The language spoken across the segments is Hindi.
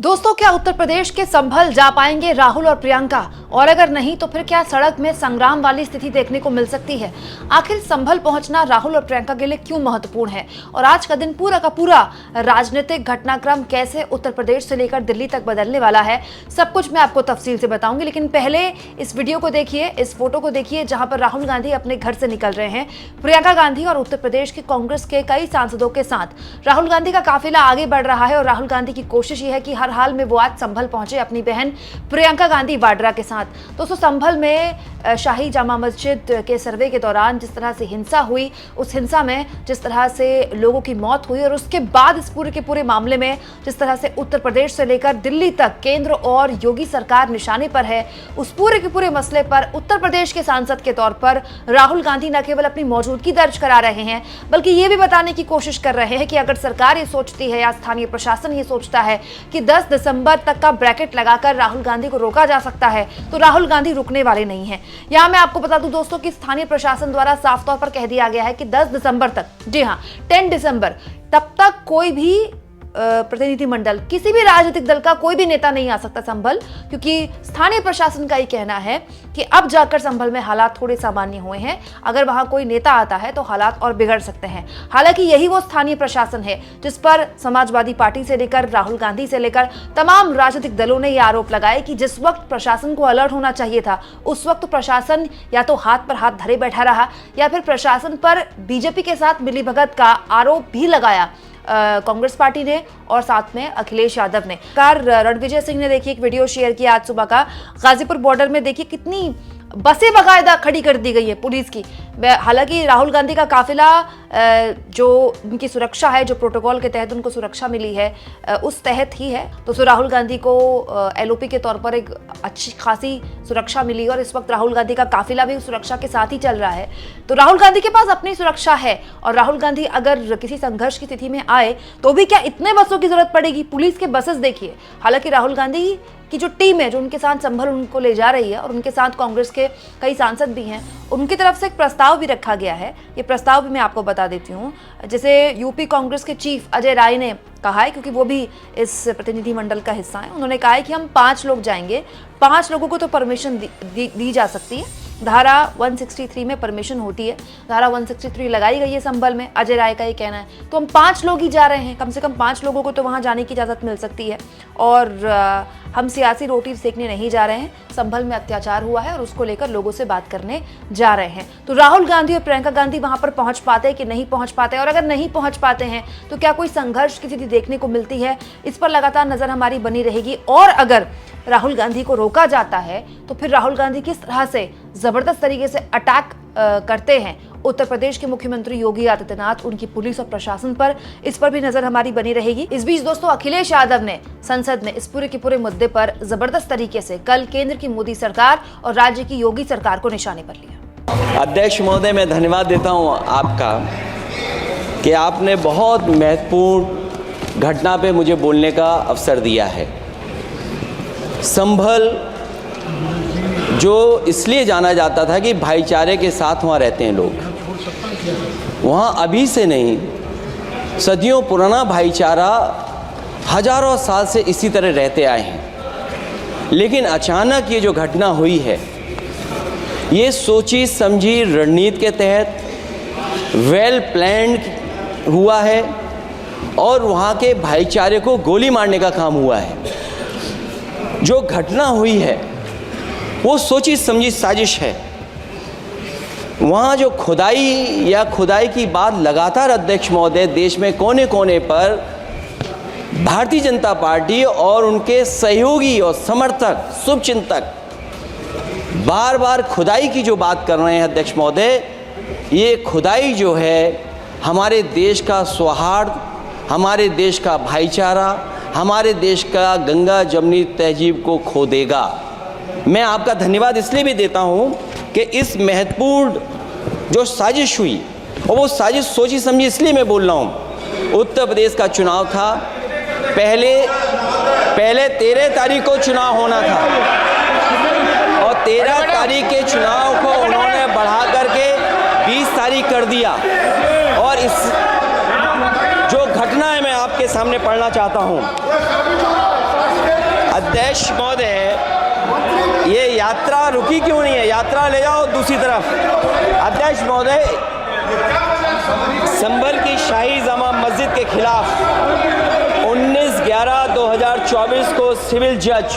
दोस्तों, क्या उत्तर प्रदेश के संभल जा पाएंगे राहुल और प्रियंका? और अगर नहीं तो फिर क्या सड़क में संग्राम वाली स्थिति देखने को मिल सकती है? आखिर संभल पहुंचना राहुल और प्रियंका के लिए क्यों महत्वपूर्ण है? और आज का दिन पूरा का पूरा राजनीतिक घटनाक्रम कैसे उत्तर प्रदेश से लेकर दिल्ली तक बदलने वाला है, सब कुछ मैं आपको तफसील से बताऊंगी। लेकिन पहले इस वीडियो को देखिए, इस फोटो को देखिए, जहां पर राहुल गांधी अपने घर से निकल रहे हैं। प्रियंका गांधी और उत्तर प्रदेश की कांग्रेस के कई सांसदों के साथ राहुल गांधी का काफिला आगे बढ़ रहा है। और राहुल गांधी की कोशिश ये है कि हर हाल में वो आज संभल पहुंचे अपनी बहन प्रियंका गांधी वाड्रा के साथ। दोस्तों, संभल में शाही जामा मस्जिद के सर्वे के दौरान जिस तरह से हिंसा हुई, उस हिंसा में जिस तरह से लोगों की मौत हुई, और उसके बाद इस पूरे के पूरे मामले में जिस तरह से उत्तर प्रदेश से लेकर दिल्ली तक केंद्र और योगी सरकार निशाने पर है, उस पूरे के पूरे मसले पर उत्तर प्रदेश के सांसद के तौर पर राहुल गांधी न केवल अपनी मौजूदगी दर्ज करा रहे हैं, बल्कि ये भी बताने की कोशिश कर रहे हैं कि अगर सरकार ये सोचती है या स्थानीय प्रशासन ये सोचता है कि 10 दिसंबर तक का ब्रैकेट लगाकर राहुल गांधी को रोका जा सकता है, तो राहुल गांधी रुकने वाले नहीं हैं। यहां मैं आपको बता दूं दोस्तों कि स्थानीय प्रशासन द्वारा साफ तौर पर कह दिया गया है कि 10 दिसंबर तक, जी हां 10 दिसंबर तब तक कोई भी प्रतिनिधिमंडल, किसी भी राजनीतिक दल का कोई भी नेता नहीं आ सकता संभल, क्योंकि स्थानीय प्रशासन का ये कहना है कि अब जाकर संभल में हालात थोड़े सामान्य हुए हैं। अगर वहां कोई नेता आता है तो हालात और बिगड़ सकते हैं। हालांकि यही वो स्थानीय प्रशासन है जिस पर समाजवादी पार्टी से लेकर राहुल गांधी से लेकर तमाम राजनीतिक दलों ने यह आरोप लगाए कि जिस वक्त प्रशासन को अलर्ट होना चाहिए था, उस वक्त प्रशासन या तो हाथ पर हाथ धरे बैठा रहा या फिर प्रशासन पर बीजेपी के साथ मिलीभगत का आरोप भी लगाया कांग्रेस पार्टी ने और साथ में अखिलेश यादव ने। रणविजय सिंह ने देखिए एक वीडियो शेयर किया आज सुबह का। गाजीपुर बॉर्डर में देखिए कितनी बसें बकायदा खड़ी कर दी गई है पुलिस की। हालांकि राहुल गांधी का काफिला, जो उनकी सुरक्षा है, जो प्रोटोकॉल के तहत उनको सुरक्षा मिली है, उस तहत ही है। तो राहुल गांधी को एलओपी के तौर पर एक अच्छी खासी सुरक्षा मिली और इस वक्त राहुल गांधी का काफिला भी सुरक्षा के साथ ही चल रहा है। तो राहुल गांधी के पास अपनी सुरक्षा है और राहुल गांधी अगर किसी संघर्ष की स्थिति में आए तो भी क्या इतने बसों की जरूरत पड़ेगी? पुलिस के बसेस देखिए। हालांकि राहुल गांधी की जो टीम है, जो उनके साथ संभल उनको ले जा रही है, और उनके साथ कांग्रेस के कई सांसद भी हैं, उनकी तरफ से एक प्रस्ताव भी रखा गया है। ये प्रस्ताव भी मैं आपको बता देती हूँ। जैसे यूपी कांग्रेस के चीफ अजय राय ने कहा है, क्योंकि वो भी इस प्रतिनिधिमंडल का हिस्सा है, उन्होंने कहा है कि हम 5 लोग जाएंगे। 5 लोगों को तो परमिशन दी जा सकती है। धारा 163 में परमिशन होती है। धारा 163 लगाई गई है संभल में, अजय राय का ये कहना है। तो हम 5 लोग ही जा रहे हैं, कम से कम 5 लोगों को तो वहां जाने की इजाजत मिल सकती है। और हम सियासी रोटी सेकने नहीं जा रहे हैं। संभल में अत्याचार हुआ है और उसको लेकर लोगों से बात करने जा रहे हैं। तो राहुल गांधी और प्रियंका गांधी वहां पर पहुंच पाते हैं कि नहीं पहुंच पाते, और अगर नहीं पहुंच पाते हैं तो क्या कोई संघर्ष की स्थिति देखने को मिलती है? इस पर लगातार नजर हमारी बनी रहेगी। और अगर राहुल गांधी को रोका जाता है तो फिर राहुल गांधी किस तरह से जबरदस्त तरीके से अटैक करते हैं उत्तर प्रदेश के मुख्यमंत्री योगी आदित्यनाथ, उनकी पुलिस और प्रशासन पर, इस पर भी नजर हमारी बनी रहेगी। इस बीच दोस्तों, अखिलेश यादव ने संसद में इस पूरे के पूरे मुद्दे पर जबरदस्त तरीके से कल केंद्र की मोदी सरकार और राज्य की योगी सरकार को निशाने पर लिया। अध्यक्ष महोदय, मैं धन्यवाद देता हूं आपका कि आपने बहुत महत्वपूर्ण घटना पे मुझे बोलने का अवसर दिया है। संभल जो इसलिए जाना जाता था कि भाईचारे के साथ वहाँ रहते हैं लोग, वहाँ अभी से नहीं, सदियों पुराना भाईचारा हजारों साल से इसी तरह रहते आए हैं। लेकिन अचानक ये जो घटना हुई है, ये सोची समझी रणनीति के तहत वेल प्लान्ड हुआ है और वहाँ के भाईचारे को गोली मारने का काम हुआ है। जो घटना हुई है वो सोची समझी साजिश है। वहाँ जो खुदाई की बात लगातार अध्यक्ष महोदय देश में कोने कोने पर भारतीय जनता पार्टी और उनके सहयोगी और समर्थक, शुभचिंतक बार बार खुदाई की जो बात कर रहे हैं अध्यक्ष महोदय, ये खुदाई जो है हमारे देश का सौहार्द, हमारे देश का भाईचारा, हमारे देश का गंगा जमनी तहजीब को खो देगा। मैं आपका धन्यवाद इसलिए भी देता हूं कि इस महत्वपूर्ण जो साजिश हुई, और वो साजिश सोची समझी इसलिए मैं बोल रहा हूं। उत्तर प्रदेश का चुनाव था, पहले 13 तारीख को चुनाव होना था और 13 तारीख के चुनाव को उन्होंने बढ़ा करके 20 तारीख कर दिया। और इस जो घटना है मैं आपके सामने पढ़ना चाहता हूं। अध्यक्ष महोदय, ये यात्रा रुकी क्यों नहीं है? यात्रा ले जाओ दूसरी तरफ। अध्यक्ष महोदय, संभल की शाही जामा मस्जिद के खिलाफ 19/11/2024 को सिविल जज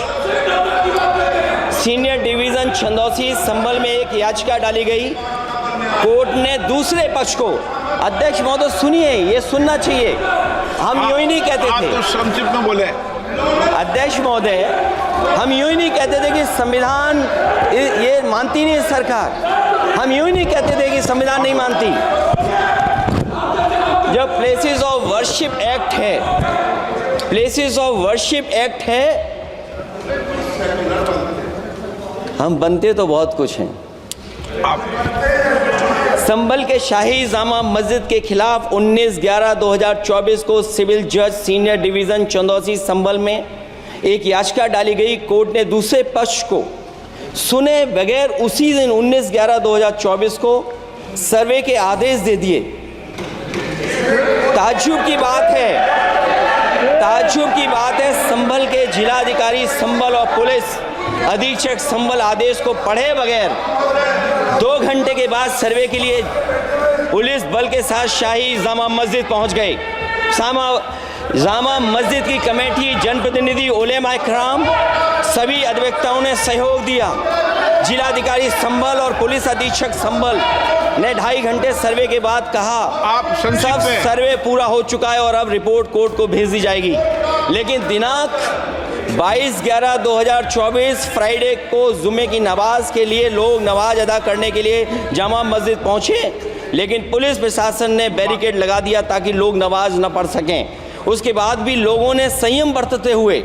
सीनियर डिवीजन छंदौसी संभल में एक याचिका डाली गई। कोर्ट ने दूसरे पक्ष को, अध्यक्ष महोदय सुनिए, ये सुनना चाहिए, हम यूं ही नहीं कहते आप थे। तो संक्षिप्त में बोले। अध्यक्ष महोदय, हम यूं ही नहीं कहते थे कि संविधान ये मानती नहीं है सरकार। हम यूं ही नहीं कहते थे कि संविधान नहीं मानती। जब प्लेसेस ऑफ वर्शिप एक्ट है, प्लेसेस ऑफ वर्शिप एक्ट है, हम बनते तो बहुत कुछ हैं। संभल के शाही जामा मस्जिद के खिलाफ 19/11/2024 को सिविल जज सीनियर डिवीजन चंदौसी संभल में एक याचिका डाली गई। कोर्ट ने दूसरे पक्ष को सुने बगैर उसी दिन 19/11/2024 को सर्वे के आदेश दे दिए। ताज्जुब की बात है, संभल के जिलाधिकारी संभल और पुलिस अधीक्षक संभल आदेश को पढ़े बगैर 2 घंटे के बाद सर्वे के लिए पुलिस बल के साथ शाही जामा मस्जिद पहुंच गए। जामा मस्जिद की कमेटी, जनप्रतिनिधि, उलेमा इकराम, सभी अधिवक्ताओं ने सहयोग दिया। जिलाधिकारी संभल और पुलिस अधीक्षक संभल ने 2.5 घंटे सर्वे के बाद कहा, आप सब सर्वे पूरा हो चुका है और अब रिपोर्ट कोर्ट को भेज दी जाएगी। लेकिन दिनांक 22/11/2024 फ्राइडे को जुमे की नमाज के लिए लोग नमाज अदा करने के लिए जामा मस्जिद पहुंचे, लेकिन पुलिस प्रशासन ने बैरिकेड लगा दिया ताकि लोग नमाज न पढ़ सकें। उसके बाद भी लोगों ने संयम बरतते हुए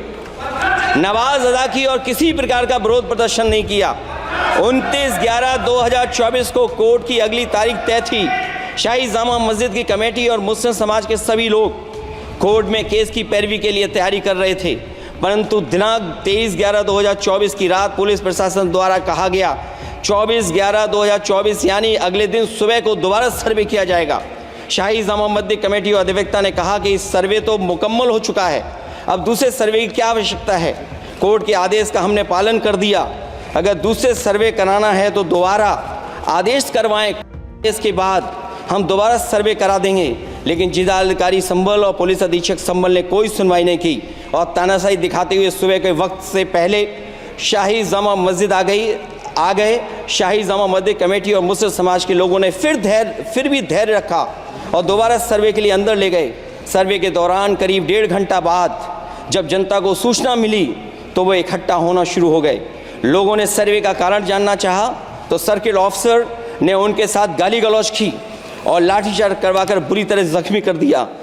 नमाज अदा की और किसी प्रकार का विरोध प्रदर्शन नहीं किया। 29/11/2024 को कोर्ट की अगली तारीख तय थी। शाही जामा मस्जिद की कमेटी और मुस्लिम समाज के सभी लोग कोर्ट में केस की पैरवी के लिए तैयारी कर रहे थे, परंतु दिनांक 23/11/2024 की रात पुलिस प्रशासन द्वारा कहा गया 24/11/2024 यानी अगले दिन सुबह को दोबारा सर्वे किया जाएगा। शाही जामा मस्जिद कमेटी और अधिवक्ता ने कहा कि इस सर्वे तो मुकम्मल हो चुका है, अब दूसरे सर्वे की क्या आवश्यकता है? कोर्ट के आदेश का हमने पालन कर दिया। अगर दूसरे सर्वे कराना है तो दोबारा आदेश करवाएं, इसके बाद हम दोबारा सर्वे करा देंगे। लेकिन जिलाधिकारी संभल और पुलिस अधीक्षक संभल ने कोई सुनवाई नहीं की और तानाशाही दिखाते हुए सुबह के वक्त से पहले शाही जामा मस्जिद आ गए। शाही जामा मस्जिद कमेटी और मुस्लिम समाज के लोगों ने फिर भी धैर्य रखा और दोबारा सर्वे के लिए अंदर ले गए। सर्वे के दौरान करीब 1.5 घंटा बाद जब जनता को सूचना मिली तो वो इकट्ठा होना शुरू हो गए। लोगों ने सर्वे का कारण जानना चाहा तो सर्किल ऑफिसर ने उनके साथ गाली गलौज की और लाठीचार्ज करवाकर बुरी तरह जख्मी कर दिया।